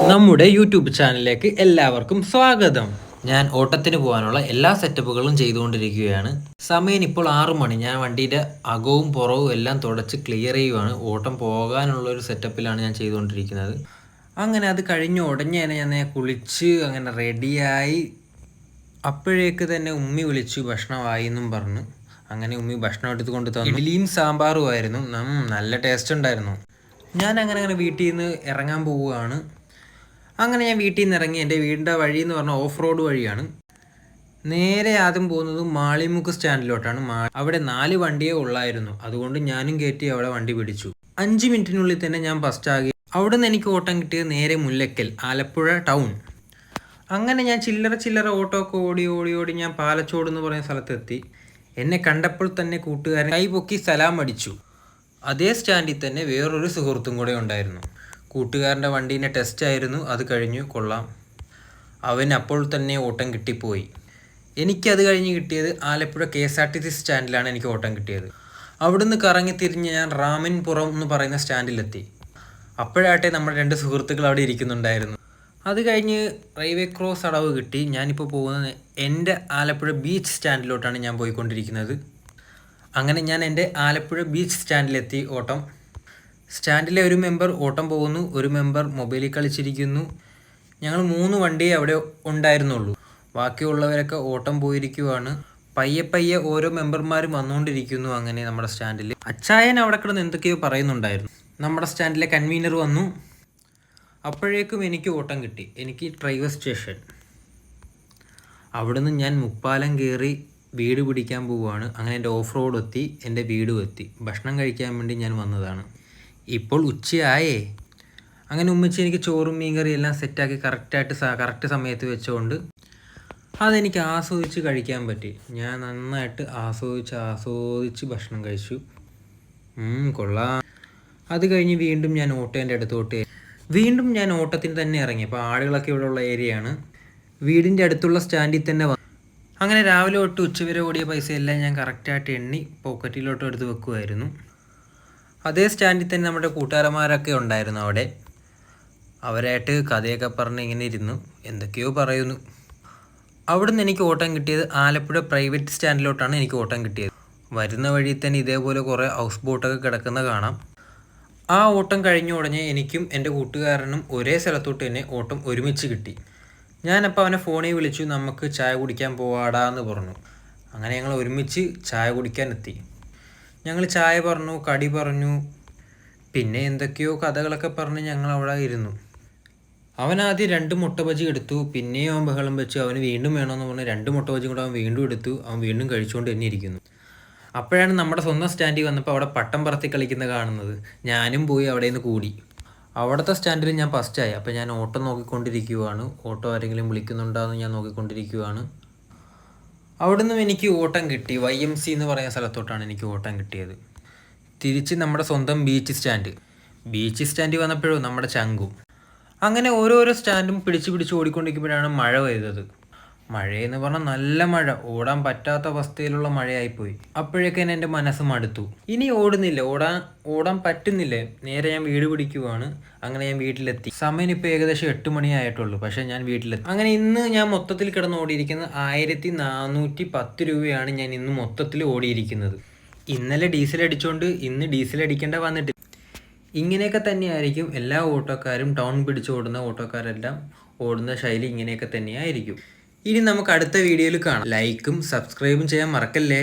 നമ്മുടെ യൂട്യൂബ് ചാനലിലേക്ക് എല്ലാവർക്കും സ്വാഗതം. ഞാൻ ഓട്ടത്തിന് പോകാനുള്ള എല്ലാ സെറ്റപ്പുകളും ചെയ്തുകൊണ്ടിരിക്കുകയാണ്. സമയം ഇപ്പോൾ 6 മണി. ഞാൻ വണ്ടിയുടെ അകവും പുറവും എല്ലാം തുടച്ച് ക്ലിയർ ചെയ്യുവാണ്. ഓട്ടം പോകാനുള്ള ഒരു സെറ്റപ്പിലാണ് ഞാൻ ചെയ്തുകൊണ്ടിരിക്കുന്നത്. അങ്ങനെ അത് കഴിഞ്ഞ് ഉടനെ തന്നെ ഞാൻ കുളിച്ച് അങ്ങനെ റെഡിയായി. അപ്പോഴേക്ക് തന്നെ ഉമ്മി വിളിച്ചു ഭക്ഷണമായി എന്നും പറഞ്ഞു. അങ്ങനെ ഉമ്മി ഭക്ഷണം എടുത്ത് കൊണ്ട് തന്നു. ഇഡ്ഡലിയും സാമ്പാറും ആയിരുന്നു. നല്ല ടേസ്റ്റ് ഉണ്ടായിരുന്നു. ഞാൻ അങ്ങനെ വീട്ടിൽ നിന്ന് ഇറങ്ങാൻ പോവുകയാണ്. അങ്ങനെ ഞാൻ വീട്ടിൽ നിന്ന് ഇറങ്ങി. എൻ്റെ വീടിൻ്റെ വഴി എന്ന് പറഞ്ഞാൽ ഓഫ് റോഡ് വഴിയാണ്. നേരെ ആദ്യം പോകുന്നത് മാളിമുക്ക് സ്റ്റാൻഡിലോട്ടാണ്. അവിടെ 4 വണ്ടിയേ ഉള്ളായിരുന്നു. അതുകൊണ്ട് ഞാനും കയറ്റി അവിടെ വണ്ടി പിടിച്ചു. 5 മിനിറ്റിനുള്ളിൽ തന്നെ ഞാൻ ഫസ്റ്റ് അവിടെ നിന്ന് എനിക്ക് ഓട്ടം കിട്ടിയത് നേരെ മുല്ലക്കൽ, ആലപ്പുഴ ടൗൺ. അങ്ങനെ ഞാൻ ചില്ലറ ഓട്ടോ ഒക്കെ ഓടി ഞാൻ പാലച്ചോട് എന്ന് പറയുന്ന സ്ഥലത്തെത്തി. എന്നെ കണ്ടപ്പോൾ തന്നെ കൂട്ടുകാരൻ കൈപൊക്കി സലാം അടിച്ചു. അതേ സ്റ്റാൻഡിൽ തന്നെ വേറൊരു സുഹൃത്തും കൂടെ ഉണ്ടായിരുന്നു. കൂട്ടുകാരൻ്റെ വണ്ടീൻ്റെ ടെസ്റ്റ് ആയിരുന്നു. അത് കഴിഞ്ഞു. കൊള്ളാം. അവൻ അപ്പോൾ തന്നെ ഓട്ടം കിട്ടിപ്പോയി. എനിക്കത് കഴിഞ്ഞ് കിട്ടിയത് ആലപ്പുഴ KSRTC സ്റ്റാൻഡിലാണ് എനിക്ക് ഓട്ടം കിട്ടിയത്. അവിടുന്ന് കറങ്ങി തിരിഞ്ഞ് ഞാൻ റാമിൻപുറം എന്ന് പറയുന്ന സ്റ്റാൻഡിലെത്തി. അപ്പോഴാട്ടെ നമ്മുടെ 2 സുഹൃത്തുക്കൾ അവിടെ ഇരിക്കുന്നുണ്ടായിരുന്നു. അത് കഴിഞ്ഞ് റെയിൽവേ ക്രോസ് അടവ് കിട്ടി. ഞാനിപ്പോൾ പോകുന്നത് എൻ്റെ ആലപ്പുഴ ബീച്ച് സ്റ്റാൻഡിലോട്ടാണ് ഞാൻ പോയിക്കൊണ്ടിരിക്കുന്നത്. അങ്ങനെ ഞാൻ എൻ്റെ ആലപ്പുഴ ബീച്ച് സ്റ്റാൻഡിലെത്തി. സ്റ്റാൻഡിലെ ഒരു മെമ്പർ ഓട്ടം പോകുന്നു, ഒരു മെമ്പർ മൊബൈലിൽ കളിച്ചിരിക്കുന്നു. ഞങ്ങൾ 3 വണ്ടിയേ അവിടെ ഉണ്ടായിരുന്നുള്ളൂ. ബാക്കിയുള്ളവരൊക്കെ ഓട്ടം പോയിരിക്കുവാണ്. പയ്യെ ഓരോ മെമ്പർമാരും വന്നുകൊണ്ടിരിക്കുന്നു. അങ്ങനെ നമ്മുടെ സ്റ്റാൻഡിൽ അച്ചായൻ അവിടെ കിടന്ന് എന്തൊക്കെയോ പറയുന്നുണ്ടായിരുന്നു. നമ്മുടെ സ്റ്റാൻഡിലെ കൺവീനർ വന്നു. അപ്പോഴേക്കും എനിക്ക് ഓട്ടം കിട്ടി. എനിക്ക് ഡ്രൈവർ സ്റ്റേഷൻ. അവിടുന്ന് ഞാൻ മുപ്പാലം കയറി വീട് പിടിക്കാൻ പോവുകയാണ്. അങ്ങനെ എൻ്റെ ഓഫ് റോഡ് എത്തി, എൻ്റെ വീടും എത്തി. ഭക്ഷണം കഴിക്കാൻ വേണ്ടി ഞാൻ വന്നതാണ്. ഇപ്പോൾ ഉച്ചയായേ. അങ്ങനെ ഉമ്മച്ചി എനിക്ക് ചോറും മീൻകറി എല്ലാം സെറ്റാക്കി കറക്റ്റ് സമയത്ത് വെച്ചുകൊണ്ട് അതെനിക്ക് ആസ്വദിച്ച് കഴിക്കാൻ പറ്റി. ഞാൻ നന്നായിട്ട് ആസ്വദിച്ച് ഭക്ഷണം കഴിച്ചു. കൊള്ളാം. അത് കഴിഞ്ഞ് വീണ്ടും ഞാൻ ഓട്ടത്തിന് തന്നെ ഇറങ്ങി. അപ്പോൾ ആളുകളൊക്കെ ഇവിടെ ഉള്ള ഏരിയയാണ്. വീടിൻ്റെ അടുത്തുള്ള സ്റ്റാൻഡിൽ തന്നെ അങ്ങനെ രാവിലെ തൊട്ട് ഉച്ചവരെ ഓടിയ പൈസയെല്ലാം ഞാൻ കറക്റ്റായിട്ട് എണ്ണി പോക്കറ്റിലോട്ട് എടുത്ത് വെക്കുമായിരുന്നു. അതേ സ്റ്റാൻഡിൽ തന്നെ നമ്മുടെ കൂട്ടുകാരന്മാരൊക്കെ ഉണ്ടായിരുന്നു അവിടെ. അവരായിട്ട് കഥയൊക്കെ പറഞ്ഞ് ഇങ്ങനെ ഇരുന്നു, എന്തൊക്കെയോ പറയുന്നു. അവിടുന്ന് എനിക്ക് ഓട്ടം കിട്ടിയത് ആലപ്പുഴ പ്രൈവറ്റ് സ്റ്റാൻഡിലോട്ടാണ് എനിക്ക് ഓട്ടം കിട്ടിയത്. വരുന്ന വഴി തന്നെ ഇതേപോലെ കുറേ ഹൗസ് ബോട്ടൊക്കെ കിടക്കുന്ന കാണാം. ആ ഓട്ടം കഴിഞ്ഞ ഉടനെ എനിക്കും എൻ്റെ കൂട്ടുകാരനും ഒരേ സ്ഥലത്തോട്ട് തന്നെ ഓട്ടം ഒരുമിച്ച് കിട്ടി. ഞാനപ്പോൾ അവനെ ഫോണിൽ വിളിച്ചു, നമുക്ക് ചായ കുടിക്കാൻ പോവാടാന്ന് പറഞ്ഞു. അങ്ങനെ ഞങ്ങൾ ഒരുമിച്ച് ചായ കുടിക്കാൻ എത്തി. ഞങ്ങൾ ചായ പറഞ്ഞു, കടി പറഞ്ഞു, പിന്നെ എന്തൊക്കെയോ കഥകളൊക്കെ പറഞ്ഞ് ഞങ്ങൾ അവിടെ ഇരുന്നു. അവൻ ആദ്യം 2 മുട്ട ബജി എടുത്തു. പിന്നെയും അവൻ ബഹളം വെച്ചു. അവന് വീണ്ടും വേണമെന്ന് പറഞ്ഞ് 2 മുട്ട ബജി കൂടെ അവൻ വീണ്ടും എടുത്തു. അവൻ വീണ്ടും കഴിച്ചുകൊണ്ട് തന്നെ ഇരിക്കുന്നു. അപ്പോഴാണ് നമ്മുടെ സ്വന്തം സ്റ്റാൻഡിൽ വന്നപ്പോൾ അവിടെ പട്ടം പറത്തി കളിക്കുന്ന കാണുന്നത്. ഞാനും പോയി അവിടെ നിന്ന് കൂടി. അവിടുത്തെ സ്റ്റാൻഡിൽ ഞാൻ ഫസ്റ്റായി. അപ്പോൾ ഞാൻ ഓട്ടോ നോക്കിക്കൊണ്ടിരിക്കുകയാണ്. ഓട്ടോ ആരെങ്കിലും വിളിക്കുന്നുണ്ടോ എന്ന് ഞാൻ നോക്കിക്കൊണ്ടിരിക്കുകയാണ്. അവിടെ നിന്നും എനിക്ക് ഓട്ടം കിട്ടി. YMC എന്ന് പറയുന്ന സ്ഥലത്തോട്ടാണ് എനിക്ക് ഓട്ടം കിട്ടിയത്. തിരിച്ച് നമ്മുടെ സ്വന്തം ബീച്ച് സ്റ്റാൻഡിൽ വന്നപ്പോഴും നമ്മുടെ ചങ്കും. അങ്ങനെ ഓരോരോ സ്റ്റാൻഡും പിടിച്ച് ഓടിക്കൊണ്ടിരിക്കുമ്പോഴാണ് മഴ പെയ്തത്. മഴയെന്ന് പറഞ്ഞാൽ നല്ല മഴ, ഓടാൻ പറ്റാത്ത അവസ്ഥയിലുള്ള മഴയായിപ്പോയി. അപ്പോഴേക്കും എൻ്റെ മനസ്സ് മടുത്തു. ഇനി ഓടുന്നില്ല, ഓടാൻ പറ്റുന്നില്ല. നേരെ ഞാൻ വീട് പിടിക്കുവാണ്. അങ്ങനെ ഞാൻ വീട്ടിലെത്തി. സമയം ഇപ്പോൾ ഏകദേശം 8 മണിയായിട്ടുള്ളൂ. പക്ഷേ ഞാൻ വീട്ടിലെത്തി. അങ്ങനെ ഇന്ന് ഞാൻ മൊത്തത്തിൽ കിടന്ന് ഓടിയിരിക്കുന്നത് 1410 രൂപയാണ് ഞാൻ ഇന്ന് മൊത്തത്തിൽ ഓടിയിരിക്കുന്നത്. ഇന്നലെ ഡീസൽ അടിച്ചുകൊണ്ട് ഇന്ന് ഡീസൽ അടിക്കേണ്ട വന്നിട്ട്. ഇങ്ങനെയൊക്കെ തന്നെയായിരിക്കും എല്ലാ ഓട്ടോക്കാരും. ടൗൺ പിടിച്ച് ഓടുന്ന ഓട്ടോക്കാരെല്ലാം ഓടുന്ന ശൈലി ഇങ്ങനെയൊക്കെ തന്നെയായിരിക്കും. ഇനി നമുക്ക് അടുത്ത വീഡിയോയിൽ കാണാം. ലൈക്കും സബ്സ്ക്രൈബും ചെയ്യാൻ മറക്കല്ലേ.